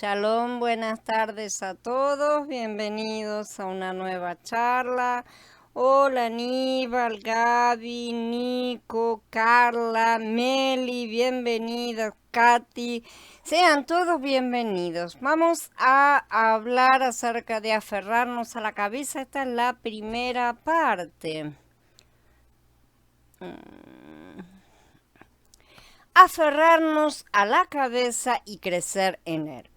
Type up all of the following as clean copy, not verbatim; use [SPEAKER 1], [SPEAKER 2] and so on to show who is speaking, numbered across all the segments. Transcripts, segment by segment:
[SPEAKER 1] Shalom, buenas tardes a todos, bienvenidos a una nueva charla. Hola Aníbal, Gaby, Nico, Carla, Meli, bienvenidas, Katy, sean todos bienvenidos. Vamos a hablar acerca de aferrarnos a la cabeza, esta es la primera parte. Aferrarnos a la cabeza y crecer en él.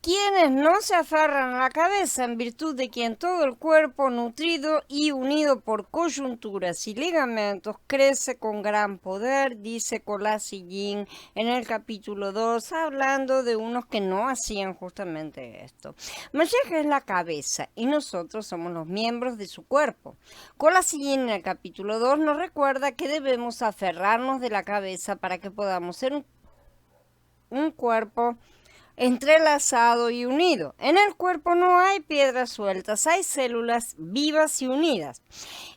[SPEAKER 1] Quienes no se aferran a la cabeza en virtud de quien todo el cuerpo nutrido y unido por coyunturas y ligamentos crece con gran poder, dice Colasillín en el capítulo 2, hablando de unos que no hacían justamente esto. Mashiach es la cabeza y nosotros somos los miembros de su cuerpo. Colasillín en el capítulo 2 nos recuerda que debemos aferrarnos de la cabeza para que podamos ser un cuerpo entrelazado y unido. En el cuerpo no hay piedras sueltas, hay células vivas y unidas.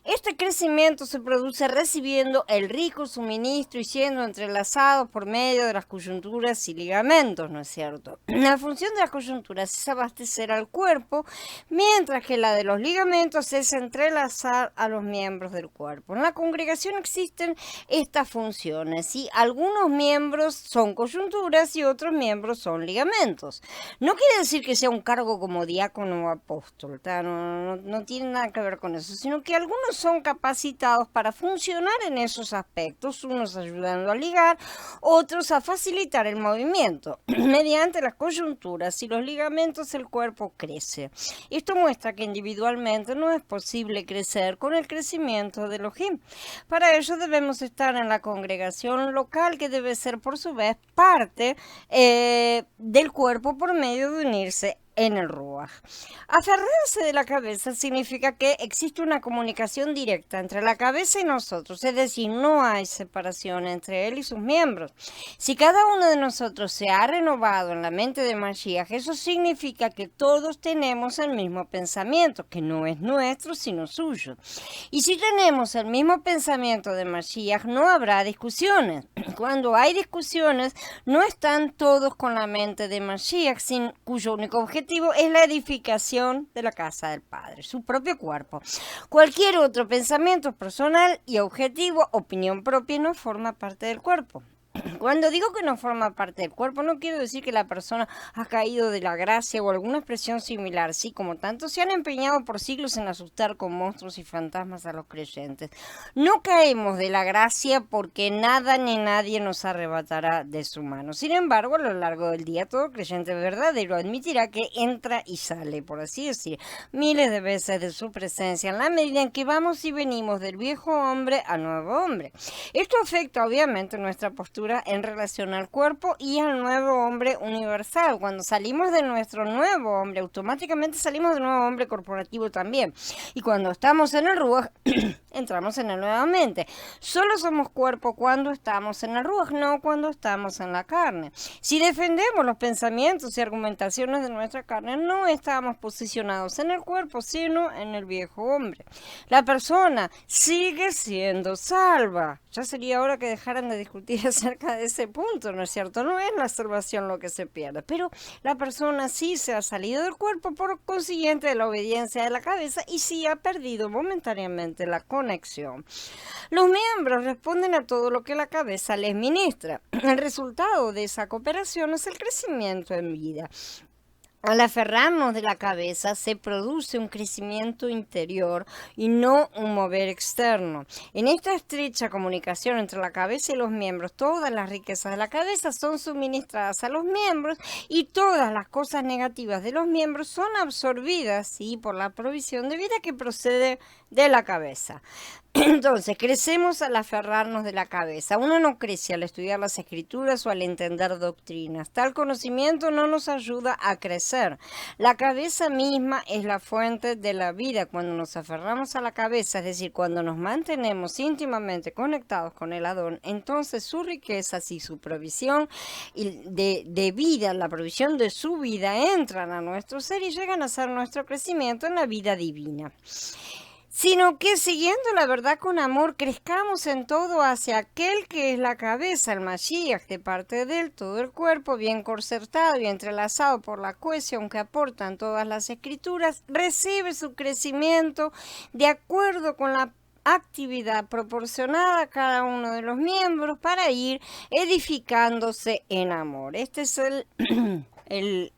[SPEAKER 1] Este crecimiento se produce recibiendo el rico suministro y siendo entrelazados por medio de las coyunturas y ligamentos, ¿no es cierto? La función de las coyunturas es abastecer al cuerpo, mientras que la de los ligamentos es entrelazar a los miembros del cuerpo. En la congregación existen estas funciones y algunos miembros son coyunturas y otros miembros son ligamentos. No quiere decir que sea un cargo como diácono o apóstol, no tiene nada que ver con eso, sino que algunos son capacitados para funcionar en esos aspectos, unos ayudando a ligar, otros a facilitar el movimiento. Mediante las coyunturas y los ligamentos el cuerpo crece. Esto muestra que individualmente no es posible crecer con el crecimiento de Elohim. Para ello debemos estar en la congregación local, que debe ser por su vez parte del cuerpo por medio de unirse en el Ruach. Aferrarse de la cabeza significa que existe una comunicación directa entre la cabeza y nosotros, es decir, no hay separación entre él y sus miembros. Si cada uno de nosotros se ha renovado en la mente de Mashiach, eso significa que todos tenemos el mismo pensamiento, que no es nuestro sino suyo. Y si tenemos el mismo pensamiento de Mashiach, no habrá discusiones. Cuando hay discusiones, no están todos con la mente de Mashiach, cuyo único objetivo es la edificación de la casa del Padre, su propio cuerpo. Cualquier otro pensamiento personal y objetivo, opinión propia, no forma parte del cuerpo. Cuando digo que no forma parte del cuerpo, no quiero decir que la persona ha caído de la gracia o alguna expresión similar, sí, como tanto se han empeñado por siglos en asustar con monstruos y fantasmas a los creyentes. No caemos de la gracia porque nada ni nadie nos arrebatará de su mano. Sin embargo, a lo largo del día, todo creyente verdadero admitirá que entra y sale, por así decir, miles de veces de su presencia en la medida en que vamos y venimos del viejo hombre al nuevo hombre. Esto afecta obviamente nuestra postura en relación al cuerpo y al nuevo hombre universal. Cuando salimos de nuestro nuevo hombre, automáticamente salimos del nuevo hombre corporativo también. Y cuando estamos en el Ruach, entramos en él nuevamente. Solo somos cuerpo cuando estamos en el Ruach, no cuando estamos en la carne. Si defendemos los pensamientos y argumentaciones de nuestra carne, no estamos posicionados en el cuerpo, sino en el viejo hombre. La persona sigue siendo salva. Ya sería hora que dejaran de discutir acerca de ese punto, ¿no es cierto? No es la salvación lo que se pierde, pero la persona sí se ha salido del cuerpo por consiguiente de la obediencia de la cabeza y sí ha perdido momentáneamente la conexión. Los miembros responden a todo lo que la cabeza les ministra. El resultado de esa cooperación es el crecimiento en vida. Al aferrarnos de la cabeza se produce un crecimiento interior y no un mover externo. En esta estrecha comunicación entre la cabeza y los miembros, todas las riquezas de la cabeza son suministradas a los miembros y todas las cosas negativas de los miembros son absorbidas, ¿sí?, por la provisión de vida que procede de la cabeza. Entonces, crecemos al aferrarnos de la cabeza. Uno no crece al estudiar las escrituras o al entender doctrinas. Tal conocimiento no nos ayuda a crecer. La cabeza misma es la fuente de la vida. Cuando nos aferramos a la cabeza, es decir, cuando nos mantenemos íntimamente conectados con el Adón, entonces sus riquezas y su provisión de vida, la provisión de su vida, entran a nuestro ser y llegan a ser nuestro crecimiento en la vida divina. sino que siguiendo la verdad con amor, crezcamos en todo hacia aquel que es la cabeza, el Mashiach, de parte de él, todo el cuerpo, bien concertado y entrelazado por la cohesión que aportan todas las escrituras, recibe su crecimiento de acuerdo con la actividad proporcionada a cada uno de los miembros para ir edificándose en amor. Este es el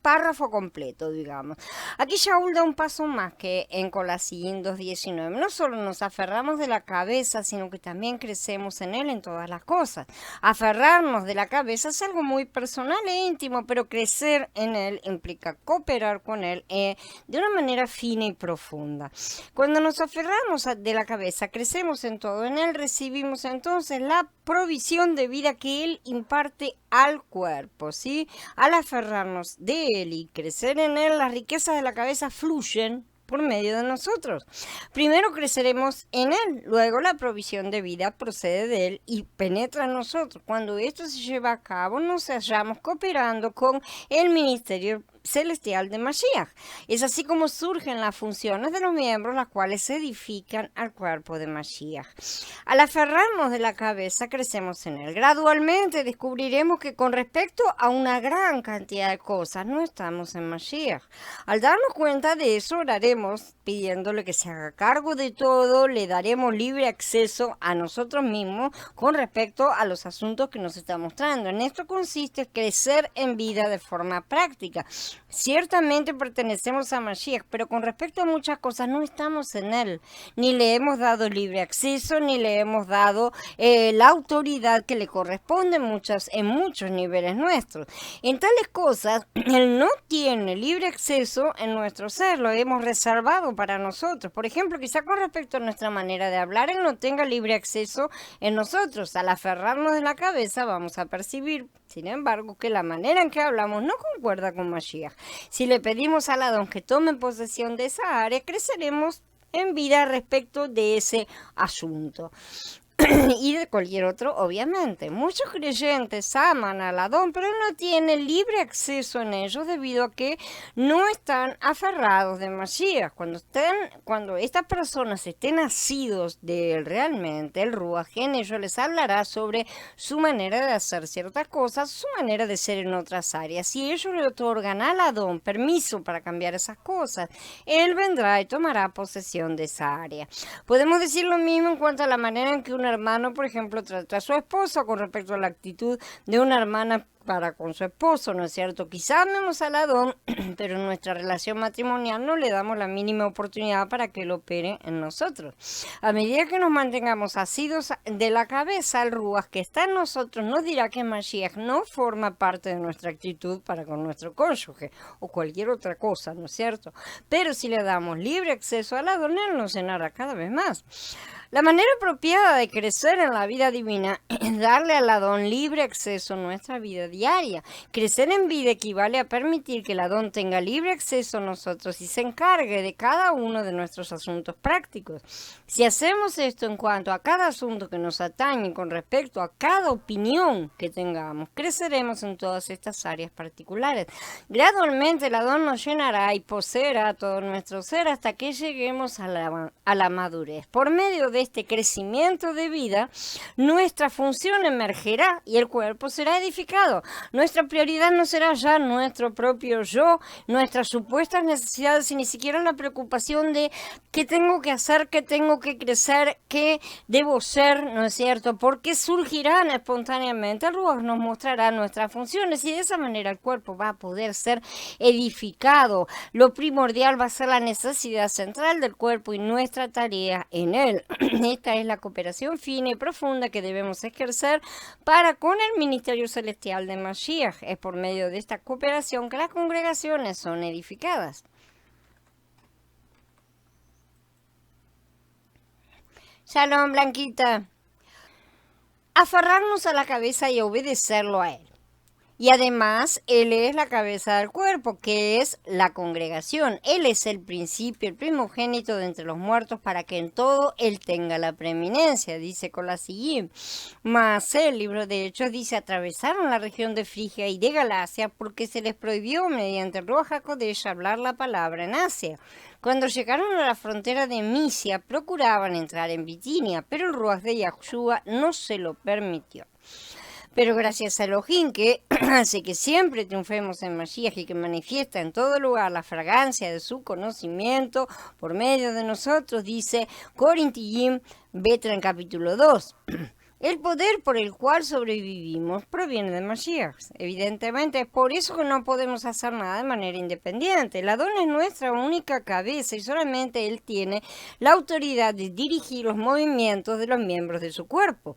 [SPEAKER 1] párrafo completo, digamos. Aquí Shaul da un paso más que en Colasín 2:19. No solo nos aferramos de la cabeza, sino que también crecemos en él en todas las cosas. Aferrarnos de la cabeza es algo muy personal e íntimo, pero crecer en él implica cooperar con él de una manera fina y profunda. Cuando nos aferramos de la cabeza, crecemos en todo. En él recibimos entonces la provisión de vida que él imparte al cuerpo, ¿sí? Al aferrarnos de él y crecer en él, las riquezas de la cabeza fluyen por medio de nosotros. Primero creceremos en él, luego la provisión de vida procede de él y penetra en nosotros. Cuando esto se lleva a cabo, nos hallamos cooperando con el ministerio celestial de Mashiach. Es así como surgen las funciones de los miembros, las cuales se edifican al cuerpo de Mashiach. Al aferrarnos de la cabeza, crecemos en él. Gradualmente descubriremos que con respecto a una gran cantidad de cosas no estamos en Mashiach. Al darnos cuenta de eso, oraremos pidiéndole que se haga cargo de todo, le daremos libre acceso a nosotros mismos con respecto a los asuntos que nos está mostrando. En esto consiste crecer en vida de forma práctica. Ciertamente pertenecemos a Mashiach, pero con respecto a muchas cosas no estamos en él, ni le hemos dado libre acceso, ni le hemos dado la autoridad que le corresponde en muchos niveles nuestros. En tales cosas, él no tiene libre acceso en nuestro ser, lo hemos reservado para nosotros. Por ejemplo, quizá con respecto a nuestra manera de hablar, él no tenga libre acceso en nosotros. Al aferrarnos de la cabeza vamos a percibir, sin embargo, que la manera en que hablamos no concuerda con Mashiach. Si le pedimos al Adón que tome posesión de esa área, creceremos en vida respecto de ese asunto. Y de cualquier otro, obviamente. Muchos creyentes aman al Adón, pero él no tiene libre acceso en ellos debido a que no están aferrados de Mashiach. Cuando estas personas estén nacidos de él realmente, el Ruach en ellos les hablará sobre su manera de hacer ciertas cosas, su manera de ser en otras áreas. Si ellos le otorgan al Adón permiso para cambiar esas cosas, él vendrá y tomará posesión de esa área. Podemos decir lo mismo en cuanto a la manera en que un hermano, por ejemplo, trata a su esposa con respecto a la actitud de una hermana para con su esposo, ¿no es cierto? Quizá amemos al Adón, pero en nuestra relación matrimonial no le damos la mínima oportunidad para que él opere en nosotros. A medida que nos mantengamos asidos de la cabeza, el Ruach que está en nosotros nos dirá que Mashiach no forma parte de nuestra actitud para con nuestro cónyuge o cualquier otra cosa, ¿no es cierto? Pero si le damos libre acceso al Adón, él nos llenará cada vez más. La manera apropiada de crecer en la vida divina es darle al Adón libre acceso a nuestra vida diaria. Crecer en vida equivale a permitir que el Adón tenga libre acceso a nosotros y se encargue de cada uno de nuestros asuntos prácticos. Si hacemos esto en cuanto a cada asunto que nos atañe con respecto a cada opinión que tengamos, creceremos en todas estas áreas particulares. Gradualmente el Adón nos llenará y poseerá todo nuestro ser hasta que lleguemos a la madurez. Por medio de este crecimiento de vida, nuestra función emergerá y el cuerpo será edificado. Nuestra prioridad no será ya nuestro propio yo, nuestras supuestas necesidades y ni siquiera la preocupación de qué tengo que hacer, qué tengo que crecer, qué debo ser, ¿no es cierto? Porque surgirán espontáneamente. El Ruach nos mostrará nuestras funciones y de esa manera el cuerpo va a poder ser edificado. Lo primordial va a ser la necesidad central del cuerpo y nuestra tarea en él. Esta es la cooperación fina y profunda que debemos ejercer para con el ministerio celestial de Mashiach. Es por medio de esta cooperación que las congregaciones son edificadas. Shalom, Blanquita. Aferrarnos a la cabeza y obedecerlo a él. Y además, Él es la cabeza del cuerpo, que es la congregación. Él es el principio, el primogénito de entre los muertos, para que en todo Él tenga la preeminencia, dice Colasillín. Mas el libro de Hechos dice, atravesaron la región de Frigia y de Galacia porque se les prohibió mediante Ruach HaKodesh hablar la palabra en Asia. Cuando llegaron a la frontera de Misia, procuraban entrar en Bitinia, pero el Ruach de Yahushua no se lo permitió. Pero gracias a Elohim, que hace que siempre triunfemos en Mashiach y que manifiesta en todo lugar la fragancia de su conocimiento por medio de nosotros, dice Corintiyim Betra en capítulo 2. El poder por el cual sobrevivimos proviene de Mashiach. Evidentemente es por eso que no podemos hacer nada de manera independiente. El Adón es nuestra única cabeza y solamente Él tiene la autoridad de dirigir los movimientos de los miembros de su cuerpo.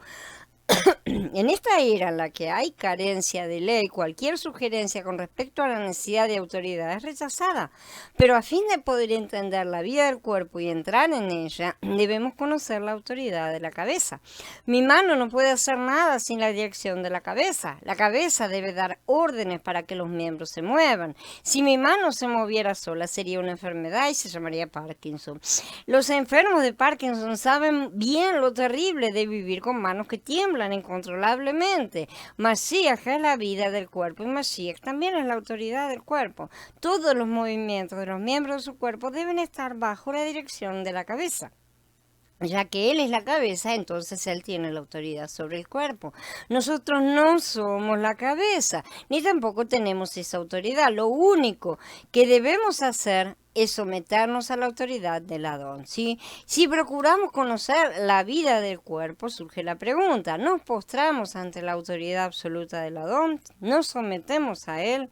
[SPEAKER 1] En esta era en la que hay carencia de ley, cualquier sugerencia con respecto a la necesidad de autoridad es rechazada. Pero a fin de poder entender la vida del cuerpo y entrar en ella, debemos conocer la autoridad de la cabeza. Mi mano no puede hacer nada sin la dirección de la cabeza. La cabeza debe dar órdenes para que los miembros se muevan. Si mi mano se moviera sola, sería una enfermedad y se llamaría Parkinson. Los enfermos de Parkinson saben bien lo terrible de vivir con manos que tiemblan incontrolablemente. Mashiach es la vida del cuerpo y Mashiach también es la autoridad del cuerpo. Todos los movimientos de los miembros de su cuerpo deben estar bajo la dirección de la cabeza. Ya que Él es la cabeza, entonces Él tiene la autoridad sobre el cuerpo. Nosotros no somos la cabeza, ni tampoco tenemos esa autoridad. Lo único que debemos hacer es someternos a la autoridad del Adón, ¿sí? Si procuramos conocer la vida del cuerpo, surge la pregunta, ¿nos postramos ante la autoridad absoluta del Adón? ¿Nos sometemos a Él?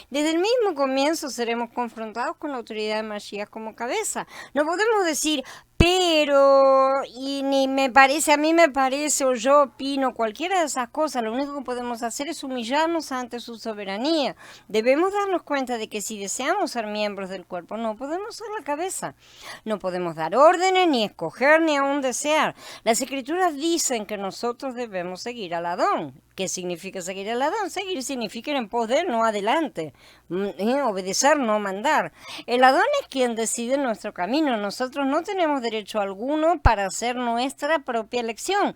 [SPEAKER 1] Desde el mismo comienzo seremos confrontados con la autoridad de Mashiach como cabeza. No podemos decir, pero, y ni me parece, a mí me parece, o yo opino, cualquiera de esas cosas. Lo único que podemos hacer es humillarnos ante su soberanía. Debemos darnos cuenta de que si deseamos ser miembros del cuerpo, no podemos ser la cabeza. No podemos dar órdenes, ni escoger, ni aún desear. Las escrituras dicen que nosotros debemos seguir al Adón. ¿Qué significa seguir al Adón? Seguir significa ir en pos de él, no adelante. Obedecer, no mandar. El Adón es quien decide nuestro camino. Nosotros no tenemos derecho alguno para hacer nuestra propia elección.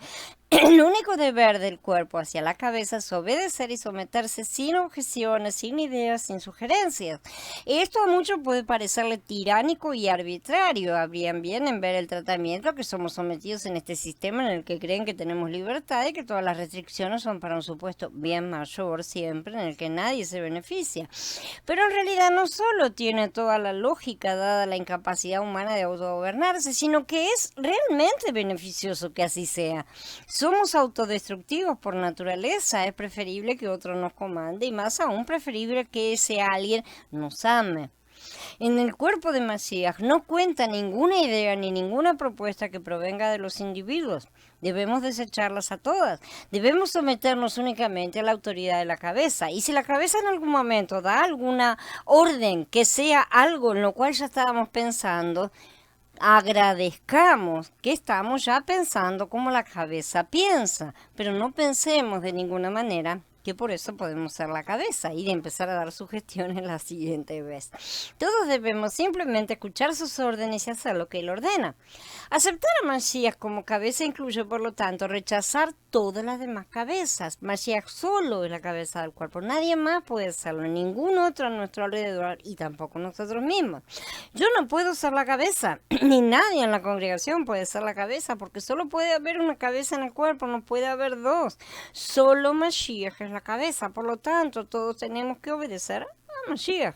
[SPEAKER 1] El único deber del cuerpo hacia la cabeza es obedecer y someterse sin objeciones, sin ideas, sin sugerencias. Esto a muchos puede parecerle tiránico y arbitrario. Habrían bien en ver el tratamiento que somos sometidos en este sistema en el que creen que tenemos libertad y que todas las restricciones son para un supuesto bien mayor siempre en el que nadie se beneficia. Pero en realidad no solo tiene toda la lógica dada la incapacidad humana de autogobernarse, sino que es realmente beneficioso que así sea. Somos autodestructivos por naturaleza, es preferible que otro nos comande y más aún preferible que ese alguien nos ame. En el cuerpo de Mashiach no cuenta ninguna idea ni ninguna propuesta que provenga de los individuos. Debemos desecharlas a todas. Debemos someternos únicamente a la autoridad de la cabeza. Y si la cabeza en algún momento da alguna orden que sea algo en lo cual ya estábamos pensando, agradezcamos que estamos ya pensando como la cabeza piensa, pero no pensemos de ninguna manera que por eso podemos ser la cabeza y de empezar a dar sugestiones la siguiente vez. Todos debemos simplemente escuchar sus órdenes y hacer lo que él ordena. Aceptar a Mashiach como cabeza incluye, por lo tanto, rechazar todas las demás cabezas. Mashiach solo es la cabeza del cuerpo, nadie más puede serlo, ningún otro a nuestro alrededor y tampoco nosotros mismos. Yo no puedo ser la cabeza, ni nadie en la congregación puede ser la cabeza, porque solo puede haber una cabeza en el cuerpo, no puede haber dos. Solo Mashiach es la cabeza, por lo tanto, todos tenemos que obedecer a Mashiach.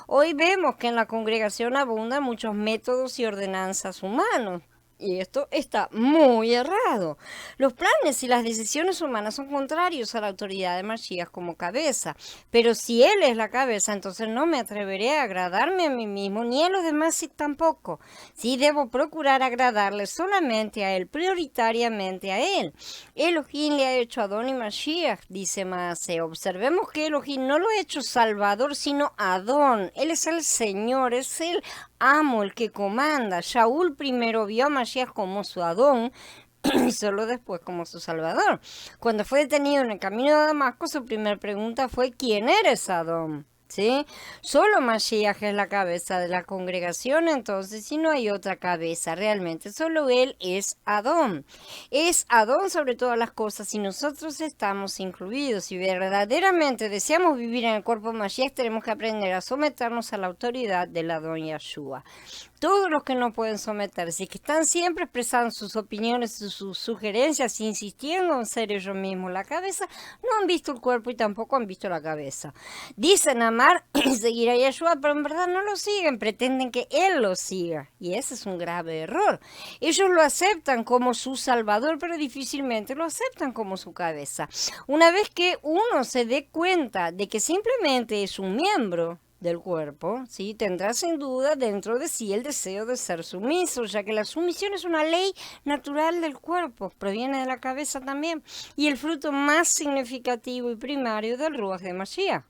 [SPEAKER 1] Hoy vemos que en la congregación abundan muchos métodos y ordenanzas humanos. Y esto está muy errado. Los planes y las decisiones humanas son contrarios a la autoridad de Mashiach como cabeza. Pero si él es la cabeza, entonces no me atreveré a agradarme a mí mismo, ni a los demás tampoco. Sí debo procurar agradarle solamente a él, prioritariamente a él. Elohim le ha hecho a Adón y Mashiach, dice Maaseh. Observemos que Elohim no lo ha hecho Salvador, sino Adón. Él es el Señor, es el amo, el que comanda. Shaul primero vio a Mashiach como su Adón, y solo después como su Salvador. Cuando fue detenido en el camino de Damasco, su primera pregunta fue: ¿quién eres, Adón? ¿Sí? Solo Mashiach es la cabeza de la congregación, entonces, si no hay otra cabeza realmente, solo él es Adón. Es Adón sobre todas las cosas y nosotros estamos incluidos. Si verdaderamente deseamos vivir en el cuerpo de Mashiach, tenemos que aprender a someternos a la autoridad del Adón Yahshua. Todos los que no pueden someterse y que están siempre expresando sus opiniones, sus sugerencias, insistiendo en ser ellos mismos la cabeza, no han visto el cuerpo y tampoco han visto la cabeza. Dicen amar y seguir a Yeshua, pero en verdad no lo siguen, pretenden que Él lo siga. Y ese es un grave error. Ellos lo aceptan como su Salvador, pero difícilmente lo aceptan como su cabeza. Una vez que uno se dé cuenta de que simplemente es un miembro del cuerpo, ¿sí? Tendrá sin duda dentro de sí el deseo de ser sumiso, ya que la sumisión es una ley natural del cuerpo, proviene de la cabeza también, y el fruto más significativo y primario del Ruach de Mashiach.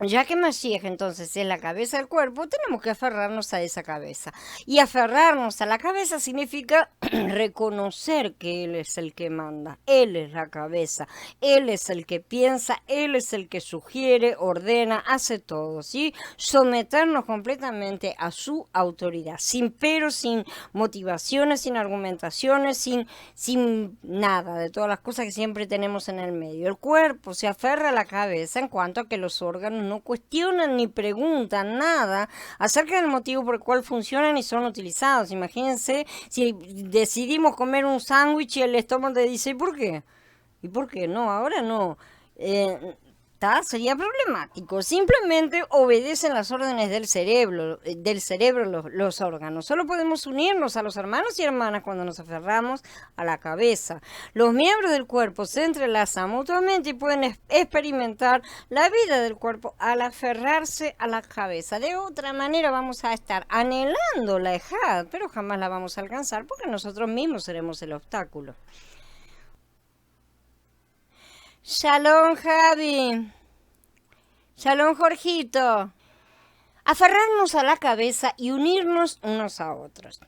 [SPEAKER 1] Ya que Mashiach entonces es la cabeza del cuerpo, tenemos que aferrarnos a esa cabeza. Y aferrarnos a la cabeza significa reconocer que Él es el que manda, Él es la cabeza, Él es el que piensa, Él es el que sugiere, ordena, hace todo, ¿sí? Someternos completamente a su autoridad, sin peros, sin motivaciones, sin argumentaciones, sin nada, de todas las cosas que siempre tenemos en el medio. El cuerpo se aferra a la cabeza en cuanto a que los órganos no cuestionan ni preguntan nada acerca del motivo por el cual funcionan y son utilizados. Imagínense si decidimos comer un sándwich y el estómago te dice: ¿y por qué? ¿Y por qué? No, ahora no. Sería problemático. Simplemente obedecen las órdenes del cerebro los órganos. Solo podemos unirnos a los hermanos y hermanas cuando nos aferramos a la cabeza. Los miembros del cuerpo se entrelazan mutuamente y pueden experimentar la vida del cuerpo al aferrarse a la cabeza. De otra manera vamos a estar anhelando la ejad, pero jamás la vamos a alcanzar porque nosotros mismos seremos el obstáculo. Shalom, Javi. Shalom, Jorgito. Aferrarnos a la cabeza y unirnos unos a otros.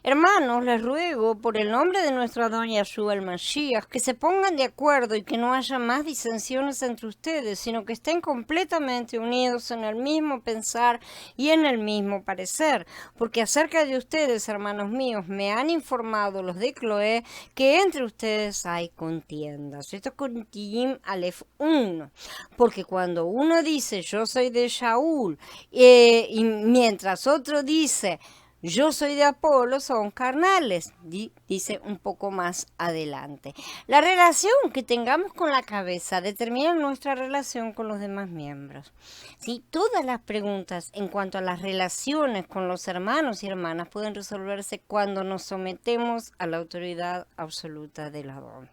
[SPEAKER 1] Hermanos, les ruego por el nombre de nuestro Adón Yahshua el Mashiach que se pongan de acuerdo y que no haya más disensiones entre ustedes, sino que estén completamente unidos en el mismo pensar y en el mismo parecer. Porque acerca de ustedes, hermanos míos, me han informado los de Cloé que entre ustedes hay contiendas. Esto es con Tiyim Aleph 1. Porque cuando uno dice yo soy de Shaul y mientras otro dice yo soy de Apolo, son carnales, dice un poco más adelante. La relación que tengamos con la cabeza determina nuestra relación con los demás miembros. ¿Sí? Todas las preguntas en cuanto a las relaciones con los hermanos y hermanas pueden resolverse cuando nos sometemos a la autoridad absoluta del Adón.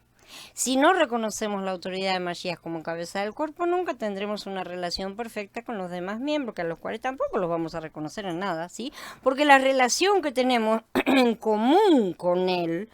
[SPEAKER 1] Si no reconocemos la autoridad de Mashiach como cabeza del cuerpo, nunca tendremos una relación perfecta con los demás miembros, que a los cuales tampoco los vamos a reconocer en nada, ¿sí? Porque la relación que tenemos en común con él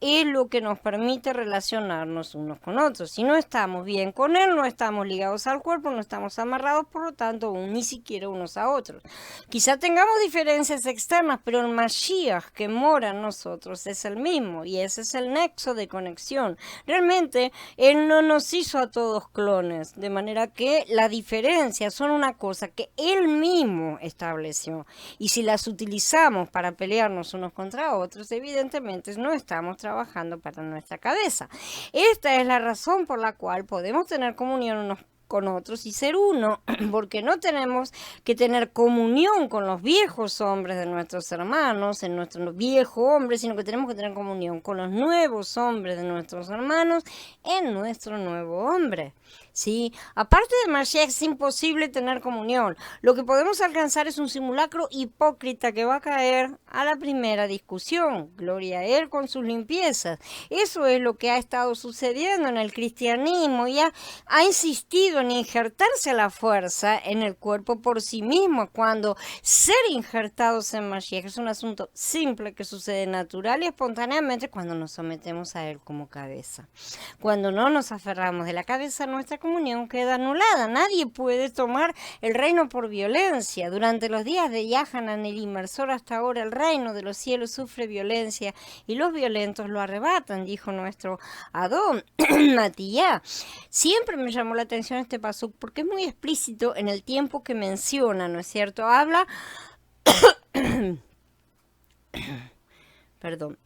[SPEAKER 1] es lo que nos permite relacionarnos unos con otros. Si no estamos bien con él, no estamos ligados al cuerpo, no estamos amarrados, por lo tanto, ni siquiera unos a otros. Quizá tengamos diferencias externas, pero el Mashiach que mora en nosotros es el mismo y ese es el nexo de conexión. Realmente, él no nos hizo a todos clones, de manera que las diferencias son una cosa que él mismo estableció. Y si las utilizamos para pelearnos unos contra otros, evidentemente no estamos trabajando para nuestra cabeza. Esta es la razón por la cual podemos tener comunión unos con otros y ser uno, porque no tenemos que tener comunión con los viejos hombres de nuestros hermanos, en nuestro viejo hombre, sino que tenemos que tener comunión con los nuevos hombres de nuestros hermanos en nuestro nuevo hombre. ¿Sí? Aparte de Mashiach es imposible tener comunión. Lo que podemos alcanzar es un simulacro hipócrita que va a caer a la primera discusión. Gloria a él con sus limpiezas. Eso es lo que ha estado sucediendo en el cristianismo y ha insistido en injertarse a la fuerza en el cuerpo por sí mismo, cuando ser injertados en Mashiach es un asunto simple que sucede natural y espontáneamente cuando nos sometemos a él como cabeza. Cuando no nos aferramos de la cabeza, nuestra comunión queda anulada. Nadie puede tomar el reino por violencia. Durante los días de Yahanan, el inmersor, hasta ahora el reino de los cielos sufre violencia y los violentos lo arrebatan, dijo nuestro Adón Matías. Siempre me llamó la atención este pasuk porque es muy explícito en el tiempo que menciona, ¿no es cierto? Habla perdón,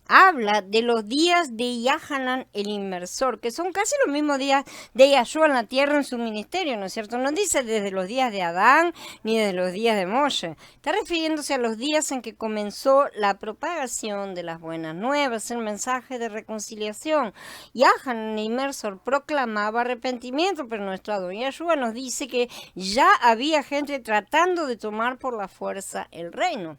[SPEAKER 1] habla de los días de Yahanan el inmersor, que son casi los mismos días de Yahshua en la tierra en su ministerio, ¿no es cierto? No dice desde los días de Adán ni desde los días de Moshe. Está refiriéndose a los días en que comenzó la propagación de las buenas nuevas, el mensaje de reconciliación. Yahanan el inmersor proclamaba arrepentimiento, pero nuestro Adón Yahshua nos dice que ya había gente tratando de tomar por la fuerza el reino.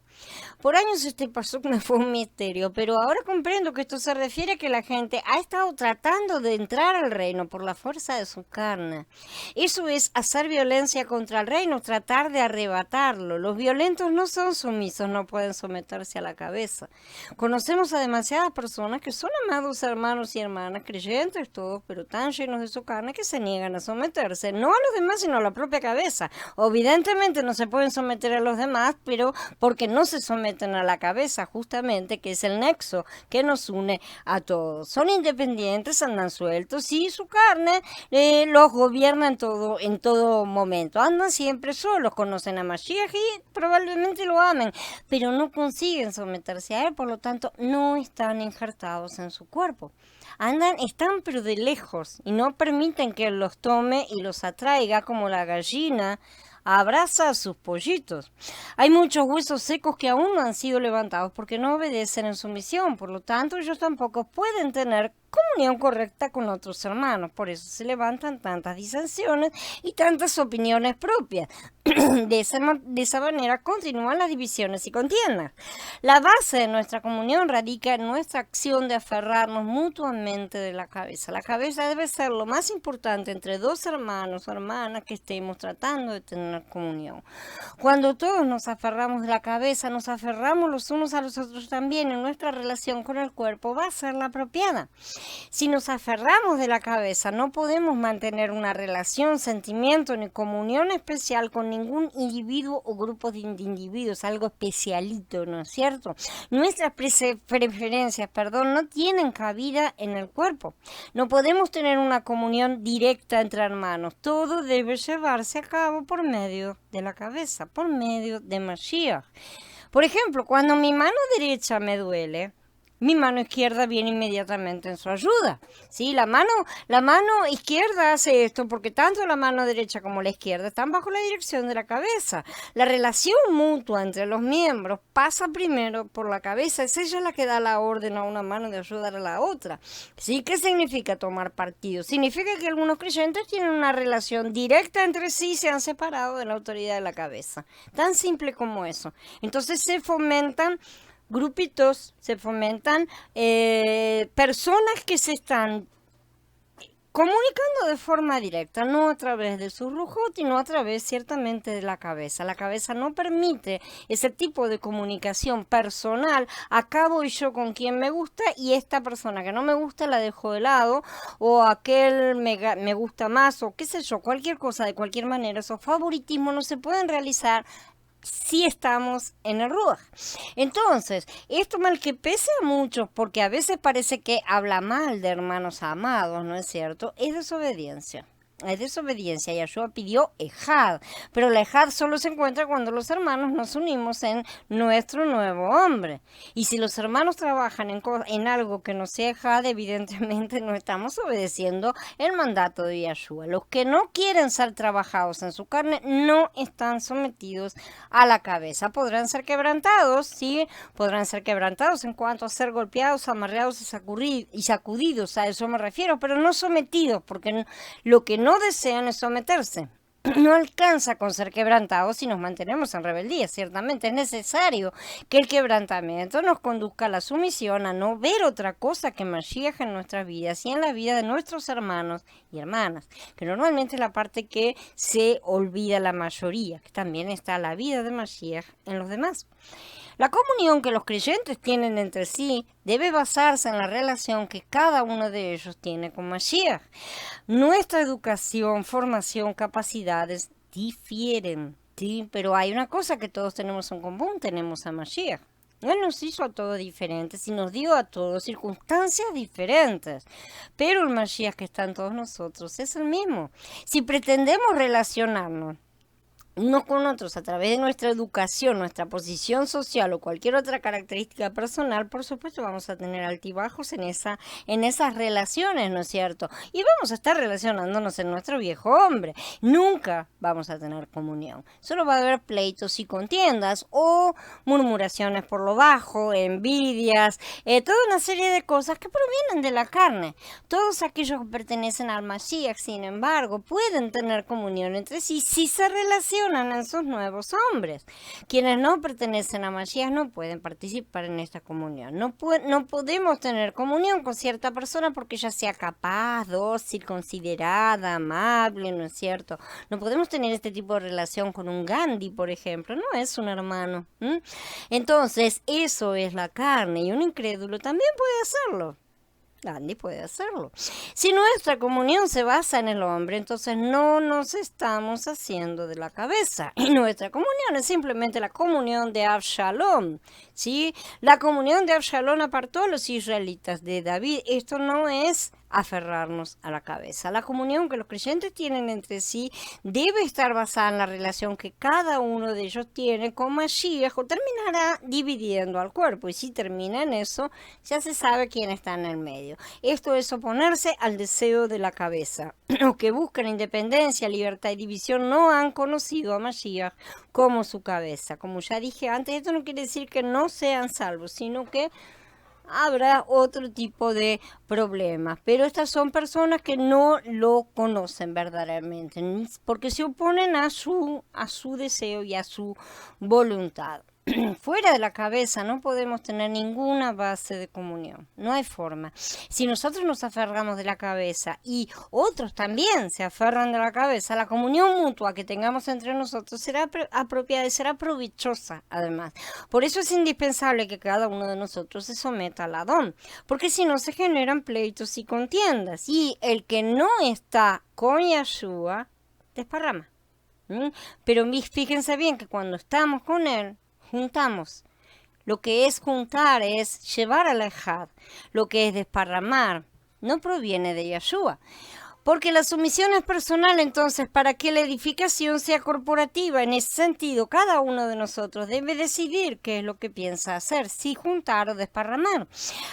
[SPEAKER 1] Por años este pasuk me fue un misterio, pero ahora comprendo que esto se refiere a que la gente ha estado tratando de entrar al reino por la fuerza de su carne. Eso es hacer violencia contra el reino, tratar de arrebatarlo. Los violentos no son sumisos, no pueden someterse a la cabeza. Conocemos a demasiadas personas que son amados hermanos y hermanas, creyentes todos, pero tan llenos de su carne que se niegan a someterse, no a los demás, sino a la propia cabeza. Evidentemente no se pueden someter a los demás, pero porque no se someten a la cabeza, justamente, que es el nexo que nos une a todos. Son independientes, andan sueltos y su carne los gobierna en todo momento. Andan siempre solos, conocen a Mashiach y probablemente lo amen, pero no consiguen someterse a él, por lo tanto no están injertados en su cuerpo. Están pero de lejos y no permiten que él los tome y los atraiga como la gallina abraza a sus pollitos. Hay muchos huesos secos que aún no han sido levantados porque no obedecen en su misión, por lo tanto ellos tampoco pueden tener comunión correcta con otros hermanos, por eso se levantan tantas disensiones y tantas opiniones propias. De esa manera continúan las divisiones y contiendas. La base de nuestra comunión radica en nuestra acción de aferrarnos mutuamente de la cabeza. La cabeza debe ser lo más importante entre dos hermanos o hermanas que estemos tratando de tener comunión. Cuando todos nos aferramos de la cabeza, nos aferramos los unos a los otros también, en nuestra relación con el cuerpo va a ser la apropiada. Si nos aferramos de la cabeza, no podemos mantener una relación, sentimiento ni comunión especial con ningún individuo o grupo de individuos, algo especialito, ¿no es cierto? Nuestras preferencias, no tienen cabida en el cuerpo. No podemos tener una comunión directa entre hermanos. Todo debe llevarse a cabo por medio de la cabeza, por medio de Mashiach. Por ejemplo, cuando mi mano derecha me duele, mi mano izquierda viene inmediatamente en su ayuda. ¿Sí? La mano izquierda hace esto porque tanto la mano derecha como la izquierda están bajo la dirección de la cabeza. La relación mutua entre los miembros pasa primero por la cabeza. Es ella la que da la orden a una mano de ayudar a la otra. ¿Sí? ¿Qué significa tomar partido? Significa que algunos creyentes tienen una relación directa entre sí y se han separado de la autoridad de la cabeza. Tan simple como eso. Entonces se fomentan grupitos, se fomentan personas que se están comunicando de forma directa, no a través de su rujot y no a través ciertamente de la cabeza. La cabeza no permite ese tipo de comunicación personal. Acabo y yo con quien me gusta y esta persona que no me gusta la dejo de lado, o aquel me gusta más, o qué sé yo, cualquier cosa. De cualquier manera, esos favoritismos no se pueden realizar si estamos en el Ruach. Entonces, esto mal que pese a muchos, porque a veces parece que habla mal de hermanos amados, ¿no es cierto? Es desobediencia. Es desobediencia. Yahshua pidió ejad, pero la ejad solo se encuentra cuando los hermanos nos unimos en nuestro nuevo hombre. Y si los hermanos trabajan en algo que no sea ejad, evidentemente no estamos obedeciendo el mandato de Yahshua. Los que no quieren ser trabajados en su carne no están sometidos a la cabeza. Podrán ser quebrantados, sí, podrán ser quebrantados en cuanto a ser golpeados, amarreados y sacudidos, a eso me refiero, pero no sometidos, porque lo que no desean es someterse. No alcanza con ser quebrantados si nos mantenemos en rebeldía. Ciertamente es necesario que el quebrantamiento nos conduzca a la sumisión, a no ver otra cosa que Mashiach en nuestras vidas y en la vida de nuestros hermanos y hermanas, que normalmente es la parte que se olvida la mayoría, que también está la vida de Mashiach en los demás. La comunión que los creyentes tienen entre sí debe basarse en la relación que cada uno de ellos tiene con Mashiach. Nuestra educación, formación, capacidades difieren, ¿sí? Pero hay una cosa que todos tenemos en común, tenemos a Mashiach. Él nos hizo a todos diferentes y nos dio a todos circunstancias diferentes. Pero el Mashiach que está en todos nosotros es el mismo. Si pretendemos relacionarnos unos con otros a través de nuestra educación, nuestra posición social o cualquier otra característica personal, por supuesto vamos a tener altibajos en esas relaciones, ¿no es cierto? Y vamos a estar relacionándonos en nuestro viejo hombre. Nunca vamos a tener comunión. Solo va a haber pleitos y contiendas o murmuraciones por lo bajo, envidias, toda una serie de cosas que provienen de la carne. Todos aquellos que pertenecen al Mashiach, sin embargo, pueden tener comunión entre sí si se relacionan en sus nuevos hombres. Quienes no pertenecen a Mashiach no pueden participar en esta comunión. No podemos tener comunión con cierta persona porque ella sea capaz, dócil, considerada, amable, ¿no es cierto? No podemos tener este tipo de relación con un Gandhi, por ejemplo. No es un hermano. Entonces, eso es la carne y un incrédulo también puede hacerlo. Gandhi puede hacerlo. Si nuestra comunión se basa en el hombre, entonces no nos estamos haciendo de la cabeza. Y nuestra comunión es simplemente la comunión de Absalom, ¿sí? La comunión de Absalom apartó a los israelitas de David. Esto no es aferrarnos a la cabeza. La comunión que los creyentes tienen entre sí debe estar basada en la relación que cada uno de ellos tiene con Mashiach, o terminará dividiendo al cuerpo. Y si termina en eso, ya se sabe quién está en el medio. Esto es oponerse al deseo de la cabeza. Los que buscan independencia, libertad y división no han conocido a Mashiach como su cabeza. Como ya dije antes, esto no quiere decir que no sean salvos, sino que habrá otro tipo de problemas, pero estas son personas que no lo conocen verdaderamente, porque se oponen a su deseo y a su voluntad. Fuera de la cabeza no podemos tener ninguna base de comunión, no hay forma. Si nosotros nos aferramos de la cabeza y otros también se aferran de la cabeza, la comunión mutua que tengamos entre nosotros será apropiada y será provechosa además. Por eso es indispensable que cada uno de nosotros se someta al Adón, porque si no se generan pleitos y contiendas, y el que no está con Yeshua desparrama. Pero fíjense bien que cuando estamos con él, juntamos. Lo que es juntar es llevar a la ejad. Lo que es desparramar no proviene de Yeshua. Porque la sumisión es personal, entonces, para que la edificación sea corporativa, en ese sentido, cada uno de nosotros debe decidir qué es lo que piensa hacer, si juntar o desparramar.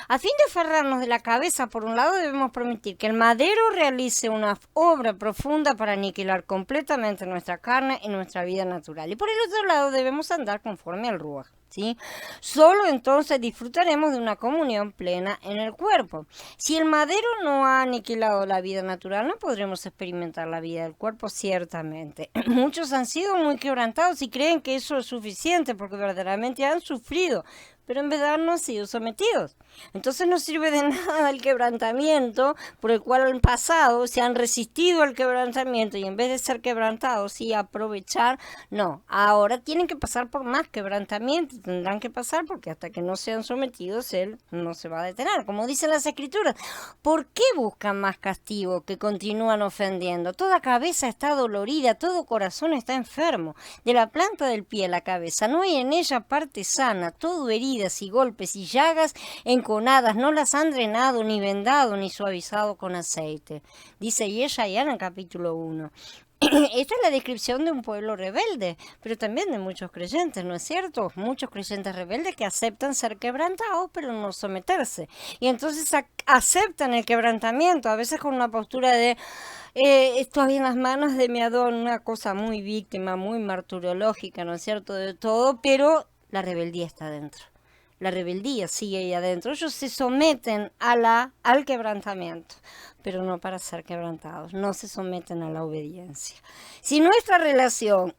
[SPEAKER 1] A fin de aferrarnos de la cabeza, por un lado, debemos permitir que el madero realice una obra profunda para aniquilar completamente nuestra carne y nuestra vida natural. Y por el otro lado, debemos andar conforme al Ruach. ¿Sí? Solo entonces disfrutaremos de una comunión plena en el cuerpo. Si el madero no ha aniquilado la vida natural, no podremos experimentar la vida del cuerpo ciertamente. Muchos han sido muy quebrantados y creen que eso es suficiente porque verdaderamente han sufrido, pero en verdad no han sido sometidos. Entonces no sirve de nada el quebrantamiento por el cual han pasado, se han resistido al quebrantamiento y en vez de ser quebrantados y aprovechar, no, ahora tienen que pasar por más quebrantamiento, tendrán que pasar porque hasta que no sean sometidos él no se va a detener. Como dicen las escrituras, ¿por qué buscan más castigo que continúan ofendiendo? Toda cabeza está dolorida, todo corazón está enfermo, de la planta del pie a la cabeza, no hay en ella parte sana, todo herido y golpes y llagas enconadas, no las han drenado, ni vendado, ni suavizado con aceite. Dice Yeshayahu en el capítulo 1. Esta es la descripción de un pueblo rebelde, pero también de muchos creyentes, ¿no es cierto? Muchos creyentes rebeldes que aceptan ser quebrantados, pero no someterse. Y entonces aceptan el quebrantamiento, a veces con una postura de estoy en las manos de mi Adón, una cosa muy víctima, muy marturológica, ¿no es cierto? De todo, pero la rebeldía está dentro. La rebeldía sigue ahí adentro. Ellos se someten al quebrantamiento. pero no para ser quebrantados. No se someten a la obediencia. Si nuestra relación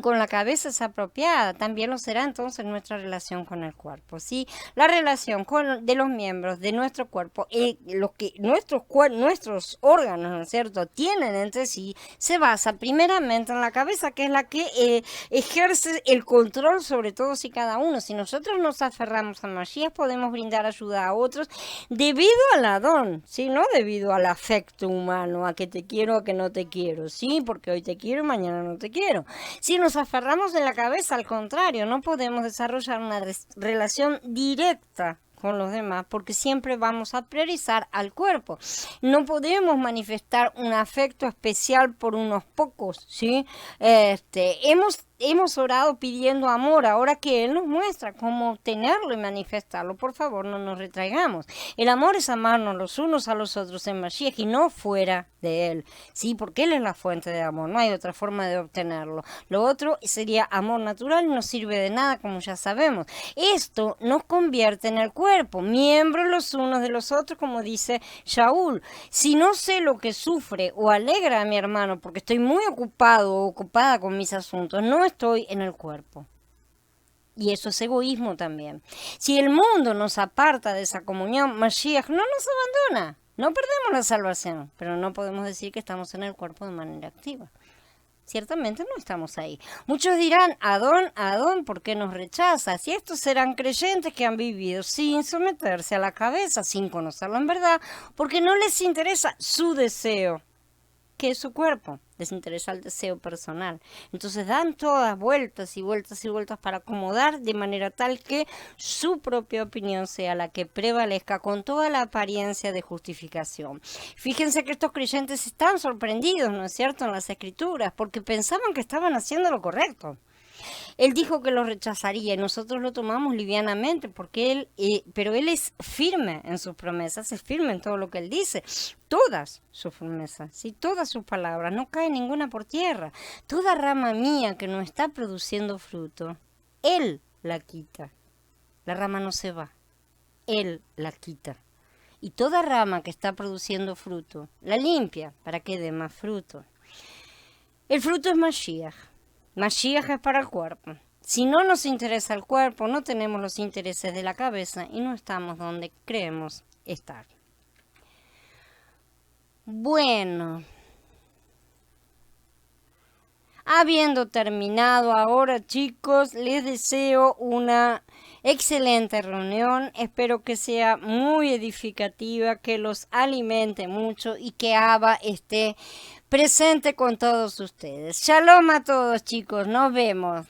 [SPEAKER 1] con la cabeza es apropiada, también lo será entonces nuestra relación con el cuerpo, ¿sí? La relación de los miembros de nuestro cuerpo, lo que nuestros órganos, ¿no es cierto?, tienen entre sí, se basa primeramente en la cabeza, que es la que ejerce el control sobre todos y cada uno. Si nosotros nos aferramos a Mashiach, podemos brindar ayuda a otros debido al Adón, ¿sí? No debido al afecto humano, a que te quiero, a que no te quiero, ¿sí? Porque hoy te quiero y mañana no te quiero. Si nos aferramos en la cabeza, al contrario, no podemos desarrollar una relación directa con los demás, porque siempre vamos a priorizar al cuerpo. No podemos manifestar un afecto especial por unos pocos, ¿sí? Hemos orado pidiendo amor, ahora que Él nos muestra cómo obtenerlo y manifestarlo, por favor, no nos retraigamos. El amor es amarnos los unos a los otros en Mashiach y no fuera de Él, ¿sí? Porque Él es la fuente de amor, no hay otra forma de obtenerlo. Lo otro sería amor natural y no sirve de nada, como ya sabemos. Esto nos convierte en el cuerpo, miembros los unos de los otros, como dice Shaul. Si no sé lo que sufre o alegra a mi hermano porque estoy muy ocupado o ocupada con mis asuntos, no estoy en el cuerpo. Y eso es egoísmo también. Si el mundo nos aparta de esa comunión, Mashiach no nos abandona. No perdemos la salvación, pero no podemos decir que estamos en el cuerpo de manera activa. Ciertamente no estamos ahí. Muchos dirán, Adón, ¿por qué nos rechazas? Y estos serán creyentes que han vivido sin someterse a la cabeza, sin conocerlo en verdad, porque no les interesa su deseo, que es su cuerpo, les interesa el deseo personal. Entonces dan todas vueltas y vueltas y vueltas para acomodar de manera tal que su propia opinión sea la que prevalezca con toda la apariencia de justificación. Fíjense que estos creyentes están sorprendidos, ¿no es cierto?, en las Escrituras, porque pensaban que estaban haciendo lo correcto. Él dijo que lo rechazaría y nosotros lo tomamos livianamente porque pero él es firme en sus promesas, es firme en todo lo que él dice. Todas sus promesas, ¿sí? Todas sus palabras, no cae ninguna por tierra. Toda rama mía que no está produciendo fruto, él la quita. La rama no se va, él la quita. Y toda rama que está produciendo fruto, la limpia para que dé más fruto. El fruto es Mashiach. Mashiach es para el cuerpo. Si no nos interesa el cuerpo, no tenemos los intereses de la cabeza y no estamos donde creemos estar. Bueno, habiendo terminado ahora, chicos, les deseo una excelente reunión. Espero que sea muy edificativa, que los alimente mucho y que Abba esté presente con todos ustedes. Shalom a todos, chicos. Nos vemos.